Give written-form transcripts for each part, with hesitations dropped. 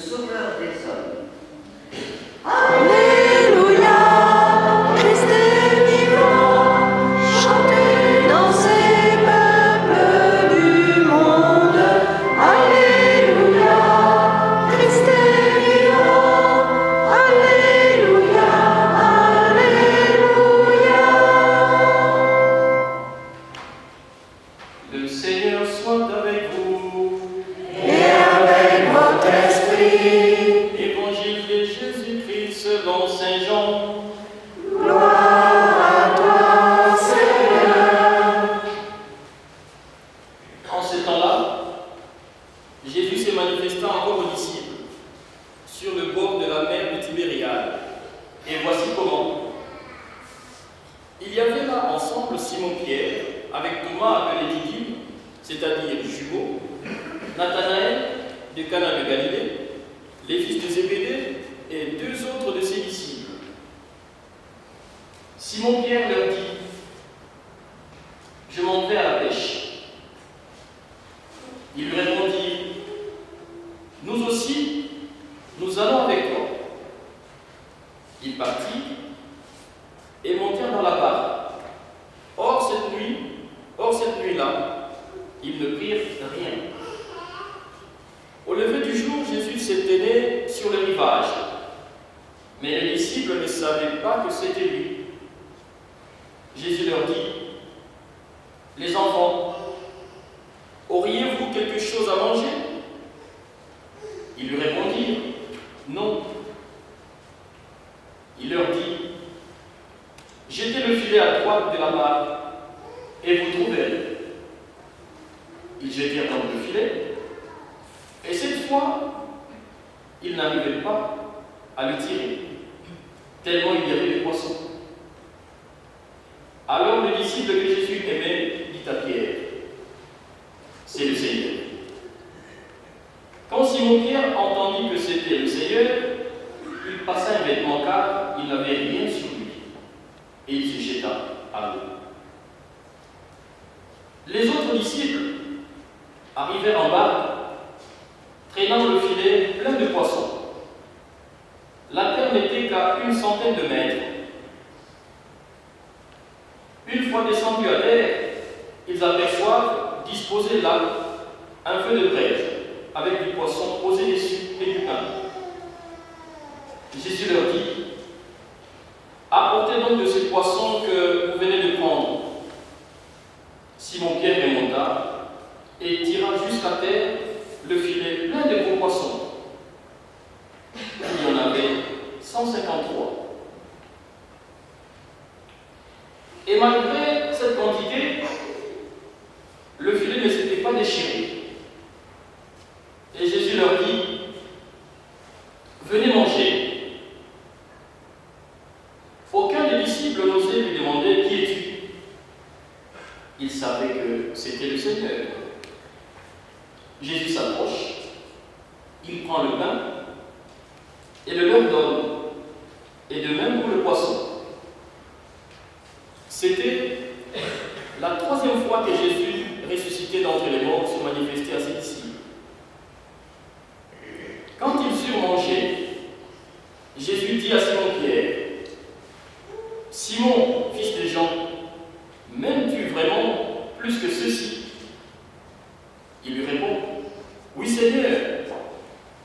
Sauveur des hommes. Alléluia, Christ est vivant, chantez dans ces peuples du monde. Alléluia, Christ est vivant, Alléluia, Alléluia. Le Seigneur soit avec vous. Et avec votre esprit, Évangile de Jésus-Christ selon Saint Jean. gloire à toi, Seigneur. En ce temps-là, Jésus se manifesta encore aux disciples sur le bord de la mer de Tibériade. Et voici comment. Il y avait là ensemble Simon-Pierre avec Thomas appelé Didyme, c'est-à-dire jumeau, Nathanaël de Cana de Galilée, les fils de Zébédée et deux autres de ses disciples. Simon-Pierre leur dit: Je m'en vais à la pêche. Ils lui répondirent: Nous aussi, nous allons avec toi. Ils partirent et montèrent dans la barque. Or cette nuit-là, ils ne prirent rien. Au lever du jour, Jésus s'éteignait sur le rivage, mais les disciples ne savaient pas que c'était lui. Jésus leur dit: Les enfants, auriez-vous quelque chose à manger? Ils lui répondirent: Non. Il leur dit: Jetez le filet à droite de la barque et vous trouverez. Ils jetèrent donc le filet, et cette fois, ils n'arrivaient pas à le tirer, tellement il y avait de poissons. Alors le disciple que Jésus aimait dit à Pierre: C'est le Seigneur. Quand Simon-Pierre entendit que c'était le Seigneur, il passa un vêtement car il n'avait rien sur lui, et il se jeta à l'eau. Les autres disciples arrivèrent en barque, traînant le filet plein de poissons. La terre n'était qu'à 100 de mètres. Une fois descendus à terre, ils aperçoivent, disposé là, un feu de braise, avec du poisson posé dessus et du pain. Jésus leur dit: Apportez donc de ces poissons que vous venez de prendre. Simon-Pierre remonta et tira jusqu'à terre le filet plein de gros poissons. Il y en avait 153. Et malgré cette quantité, le filet ne s'était pas déchiré. Et Jésus leur dit: Venez manger. Aucun des disciples n'osait lui demander: Qui es-tu? Il savait que c'était le Seigneur. Jésus s'approche, il prend le pain et le leur donne, et de même pour le poisson. C'était la troisième fois que Jésus, ressuscité d'entre les morts, se manifestait à ses disciples. Quand ils eurent mangé, Jésus dit à Simon-Pierre: Simon, fils de Jean, m'aimes-tu vraiment plus que ceux-ci? Il lui répond: Oui, Seigneur,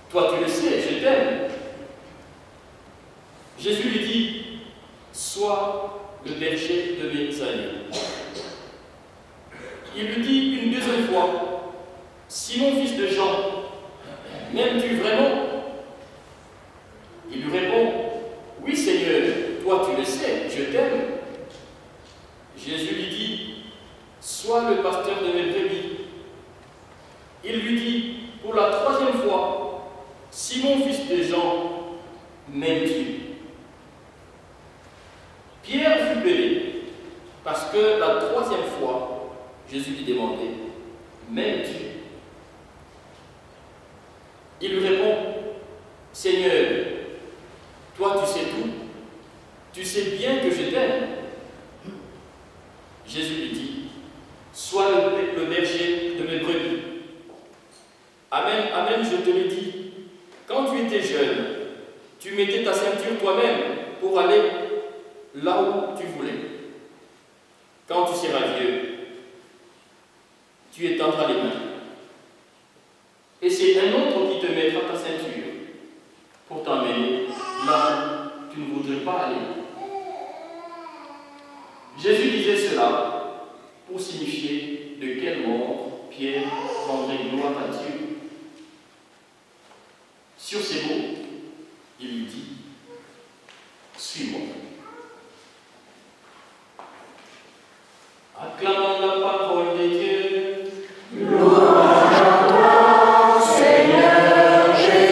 toi tu le sais, je t'aime. Jésus lui dit: Sois le berger de mes agneaux. Il lui dit une deuxième fois: Simon, fils de Jean, m'aimes-tu vraiment? Il lui répond: Oui, Seigneur, toi tu le sais, je t'aime. Jésus lui dit: Sois le pasteur de mes brebis. Il lui dit pour la troisième fois: Simon, fils de Jean, m'aimes-tu? Pierre fut peiné, parce que la troisième fois, Jésus lui demandait: M'aimes-tu? Il lui répond: Seigneur, toi tu sais tout, tu sais bien que je t'aime. Jésus lui dit: Sois le berger de mes brebis. Amen, amen, je te le dis, Quand tu étais jeune, tu mettais ta ceinture toi-même pour aller là où tu voulais. Quand tu seras vieux, tu étendras les mains. Et c'est un autre qui te mettra ta ceinture pour t'emmener là où tu ne voudrais pas aller. Jésus disait cela pour signifier de quelle mort Pierre rendrait gloire à Dieu. Sur ces mots, il lui dit, suis-moi. Acclamons la parole de Dieu. Louange à toi, Seigneur Jésus.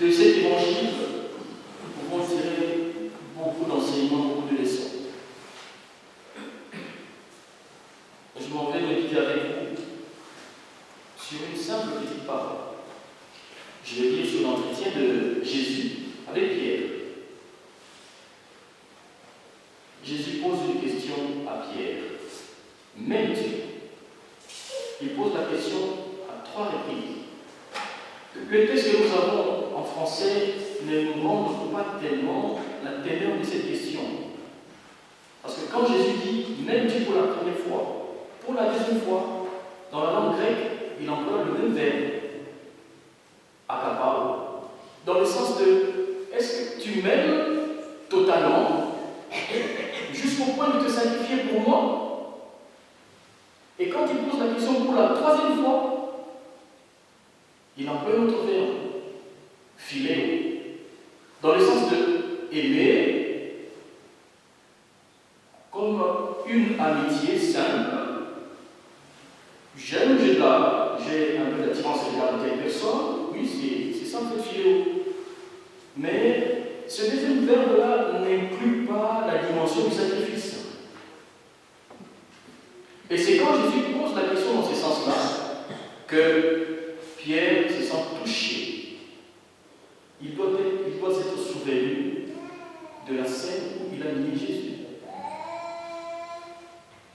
De cet évangile, nous pouvons tirer beaucoup d'enseignements, beaucoup de leçons. Je m'en vais méditer avec vous sur une simple petite parole. Je vais lire sur l'entretien de Jésus avec Pierre. Jésus pose une question à Pierre. M'aimes-tu? Il pose la question à 3 reprises. Le texte que nous avons en français ne nous montre pas tellement la teneur de cette question. Parce que quand Jésus dit « m'aimes-tu » pour la première fois, pour la deuxième fois, dans la langue grecque, il emploie le même verbe, akapao, dans le sens de « est-ce que tu m'aimes totalement, jusqu'au point de te sacrifier pour moi ?» Et quand il pose la question pour la 3e fois, il emploie un autre verbe, philéo, dans le sens de aimer comme une amitié simple. J'aime, j'ai un peu d'attirance à l'égard de telle personne, oui, c'est ça en fait philéo. Mais ce deuxième verbe-là n'inclut pas la dimension du sacrifice. Et c'est quand Jésus pose la question dans ce sens-là que Pierre se sent touché. Il doit être souvenu de la scène où il a nié Jésus.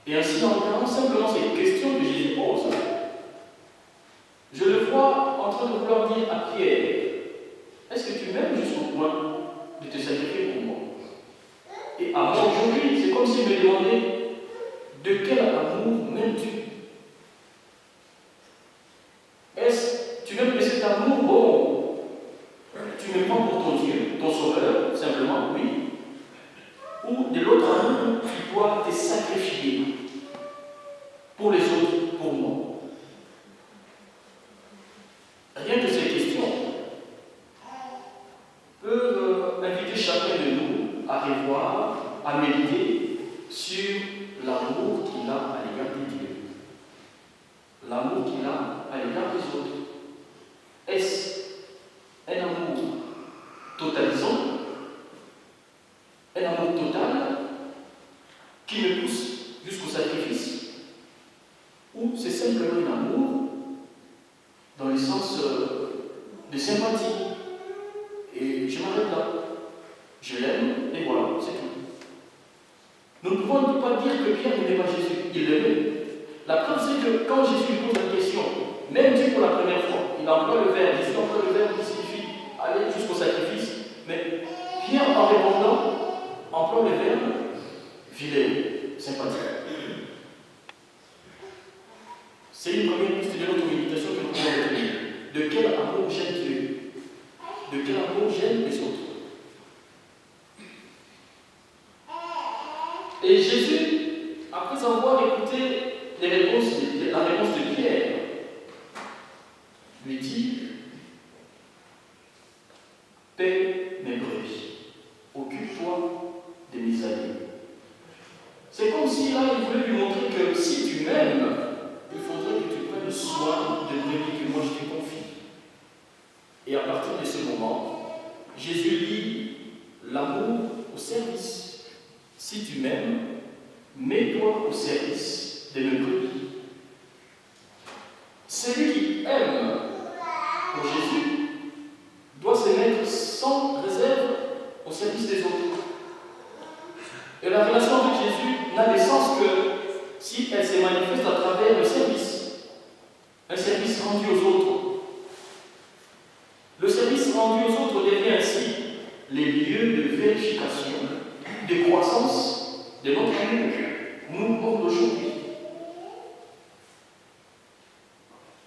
Et ainsi, en regardant simplement cette question que Jésus pose, je le vois en train de vouloir dire à Pierre, est-ce que tu m'aimes jusqu'au point de te sacrifier pour moi? Et à mon aujourd'hui, c'est comme s'il me demandait, de quel amour m'aimes-tu? Est-ce que tu m'aimes de cet amour? Bon, tu me prends pour ton Dieu, ton sauveur, simplement, oui. Ou de l'autre amour, tu dois te sacrifier pour les autres, pour moi. Rien que ces questions peuvent inviter chacun de nous à revoir, à méditer sur l'amour qu'il a à l'égard de Dieu. L'amour qu'il a à l'égard des autres. Est-ce un amour totalisant, un amour total qui me pousse jusqu'au sacrifice, ou c'est simplement un amour dans le sens de sympathie? Et je m'arrête là. Je l'aime et voilà, c'est tout. Nous ne pouvons pas dire que Pierre n'aimait pas Jésus, il l'aimait. La preuve, c'est que quand Jésus lui pose la question, même Dieu pour la première fois, il emploie le verbe, Jésus emploie le verbe qui signifie aller jusqu'au sacrifice, mais Pierre, en répondant, emploie le verbe philéo, sympathie. C'est une première piste de notre méditation que nous pouvons retenir. De quel amour j'aime Dieu? De quel amour j'aime les autres? Et Jésus, après avoir écouté la réponse de Pierre, lui dit, paie mes brebis, occupe-toi de mes alliés. C'est comme si là, il voulait lui montrer que si tu m'aimes, il faudrait que tu prennes soin de brebis que moi je te confie. Et à partir de ce moment, Jésus lie l'amour au service. Si tu m'aimes, mets-toi au service de mes brebis. Celui qui aime pour Jésus d'édification, de croissance de notre amour, nous comme d'aujourd'hui.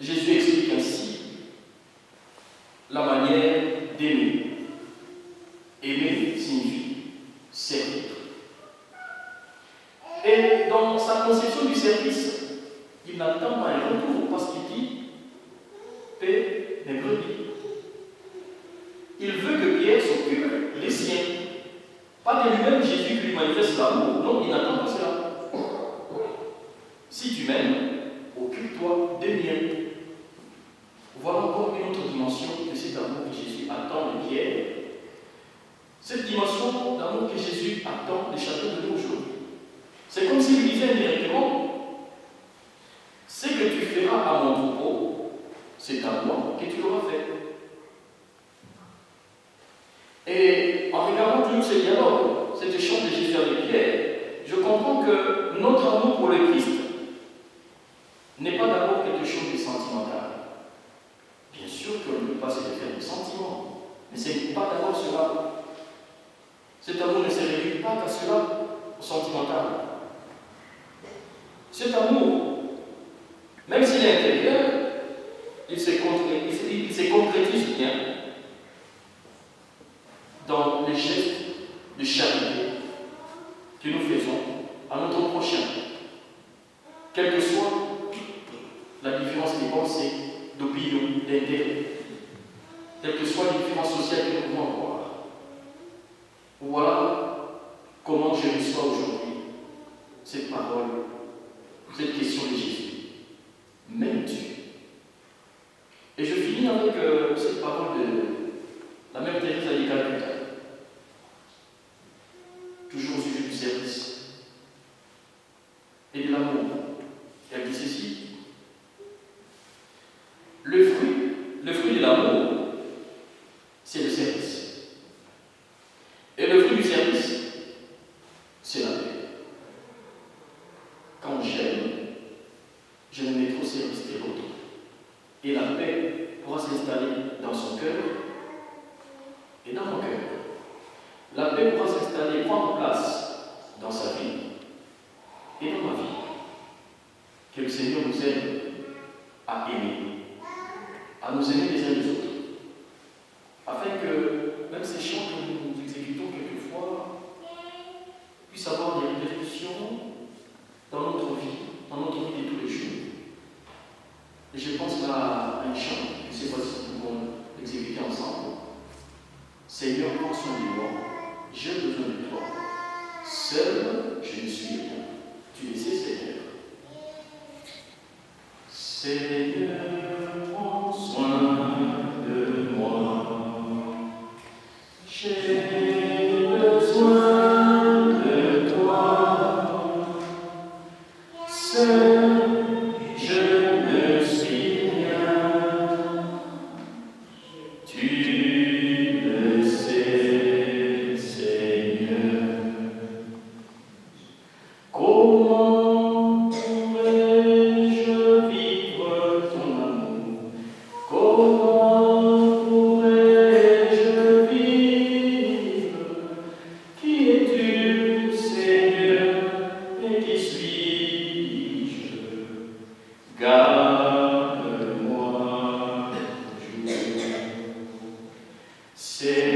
Jésus explique ainsi la manière d'aimer. Aimer signifie servir. Et dans sa conception du service, il n'attend pas un retour parce qu'il dit paix des brebis. Il veut que Pierre s'occupe des siens. Pas de lui-même Jésus qui lui manifeste l'amour. Non, il n'attend pas cela. Si tu m'aimes, occupe-toi des miens. Voilà encore une autre dimension de cet amour que Jésus attend de Pierre. Cette dimension d'amour que Jésus attend de chacun de nous aujourd'hui. C'est comme s'il disait indirectement, ce que tu feras à mon troupeau, c'est à moi que tu l'auras fait. Et en regardant toujours ce dialogue, cet échange de Jésus avec Pierre, je comprends que notre amour pour le Christ n'est pas d'abord quelque chose de sentimental. Bien sûr qu'on ne peut pas se défaire de sentiments, mais ce n'est pas d'abord cela. Cet amour ne se réduit pas qu'à cela, au sentimental. Cet amour, même s'il est intérieur, il se concrétise bien dans les gestes de charité que nous faisons à notre prochain. Quelle que soit la différence des pensées, d'opinion, d'intérêt, quelle que soit les différences sociales que nous pouvons avoir. Voilà comment je reçois aujourd'hui cette parole, cette question de Jésus. M'aimes-tu? Et je finis avec cette parole de la mère Thérèse de Calcutta. Toujours au sujet du service et de l'amour. Elle dit ceci. Le fruit de l'amour, c'est le service. Et le fruit du service, c'est la paix. Quand j'aime, je ne mets trop service de l'autre. Et la paix pourra s'installer dans son cœur et dans mon cœur. La paix pourra s'installer, prendre place dans sa vie et dans ma vie. Que le Seigneur nous aide à aimer, à nous aimer les uns les autres, afin que même ces chants que nous exécutons quelquefois puissent avoir des répercussions dans notre vie de tous les jours. Et je pense là à un chant, je ne sais pas si nous pouvons l'exécuter ensemble. Seigneur, prends soin de moi, j'ai besoin de toi. Seul, je ne suis rien. Tu le sais, Seigneur. Seigneur, prends soin de moi. J'ai besoin de toi. Seul, je ne suis rien. Tu le sais, Seigneur. Comment pourrais-je vivre ton amour? Comment pourrais-je vivre? Qui es-tu, Seigneur, et qui suis-je? Garde-moi toujours. C'est